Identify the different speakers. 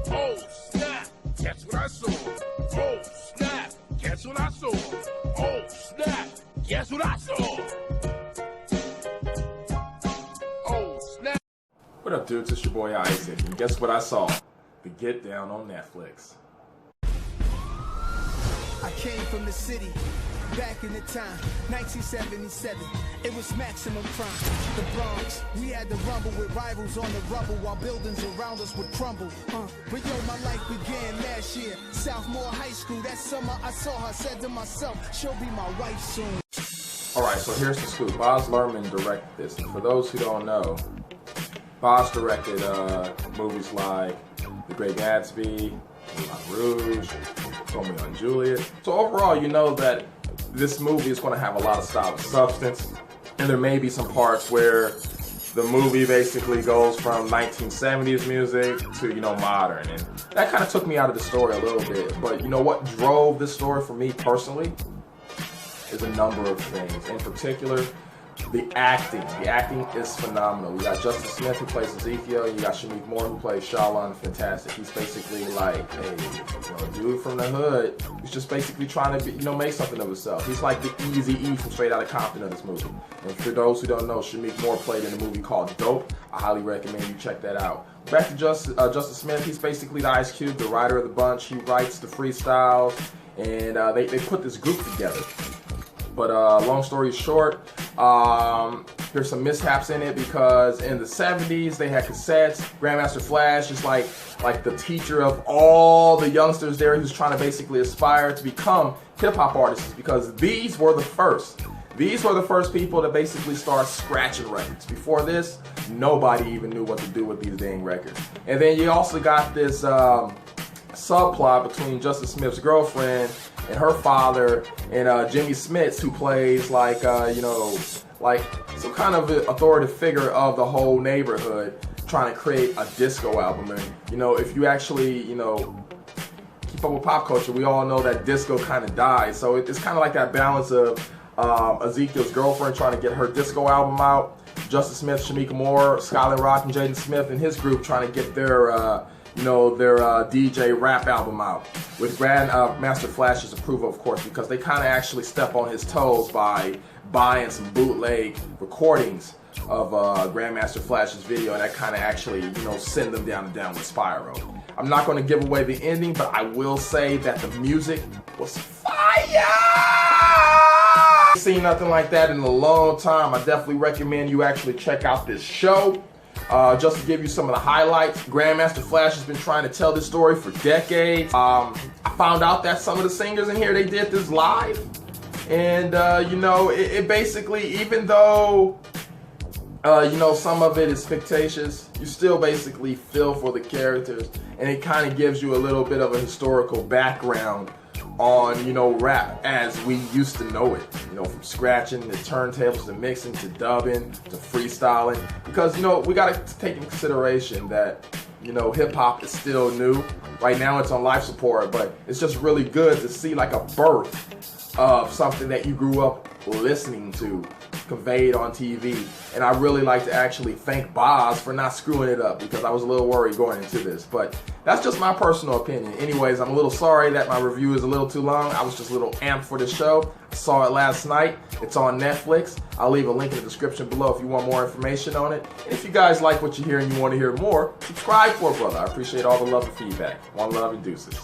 Speaker 1: Oh snap, guess what I saw? Oh snap, guess what I saw? Oh snap, guess what I saw? Oh snap.
Speaker 2: What up, dudes? It's your boy Isaac, and guess what I saw? The Get Down on Netflix.
Speaker 3: I came from the city, back in the time, 1977. It was maximum crime. The Bronx, we had to rumble with rivals on the rubble while buildings around us would crumble. But yo, my life began last year, Southmore High School. That summer I saw her, said to myself, she'll be my wife soon.
Speaker 2: Alright, so here's the scoop. Baz Luhrmann directed this. And for those who don't know, Baz directed movies like The Great Gatsby, Moulin Rouge, Romeo and Juliet. So overall, you know that this movie is going to have a lot of style and substance, and there may be some parts where the movie basically goes from 1970s music to, you know, modern, and that kind of took me out of the story a little bit. But you know what drove this story for me personally is a number of things. In particular, the acting. The acting is phenomenal. You got Justin Smith who plays Ezekiel. You got Shameik Moore who plays Shaolin. Fantastic. He's basically like a dude from the hood who's just basically trying to make something of himself. He's like the Easy E from Straight Outta Compton of this movie. And for those who don't know, Shameik Moore played in a movie called Dope. I highly recommend you check that out. Back to Justin Smith. He's basically the Ice Cube, the writer of the bunch. He writes the freestyles, and they put this group together. But long story short, there's some mishaps in it because in the 70s they had cassettes. Grandmaster Flash is like the teacher of all the youngsters there who's trying to basically aspire to become hip-hop artists, because these were the first. These were the first people to basically start scratching records. Before this, nobody even knew what to do with these dang records. And then you also got this subplot between Justin Smith's girlfriend and her father and Jimmy Smits, who plays like some kind of authoritative figure of the whole neighborhood, trying to create a disco album. And if you actually keep up with pop culture, we all know that disco kind of died. So it's kind of like that balance of Ezekiel's girlfriend trying to get her disco album out, Justin Smith, Shameik Moore, Skylar Rock, and Jaden Smith and his group trying to get their DJ rap album out, with Grandmaster Flash's approval, of course, because they kind of actually step on his toes by buying some bootleg recordings of Grandmaster Flash's video, and that kind of actually, send them down the downward spiral. I'm not going to give away the ending, but I will say that the music was fire! I've seen nothing like that in a long time. I definitely recommend you actually check out this show. Just to give you some of the highlights, Grandmaster Flash has been trying to tell this story for decades. I found out that some of the singers in here, they did this live. And, it basically, even though, some of it is fictitious, you still basically feel for the characters. And it kind of gives you a little bit of a historical background on, rap as we used to know it. From scratching to turntables to mixing to dubbing to freestyling. Because, we got to take in consideration that, hip-hop is still new. Right now it's on life support, but it's just really good to see like a birth of something that you grew up listening to conveyed on TV. And I really like to actually thank Baz for not screwing it up, because I was a little worried going into this. But that's just my personal opinion. Anyways, I'm a little sorry that my review is a little too long. I was just a little amped for this show. I saw it last night. It's on Netflix. I'll leave a link in the description below if you want more information on it. And if you guys like what you hear and you want to hear more, subscribe for a brother. I appreciate all the love and feedback. One love and deuces.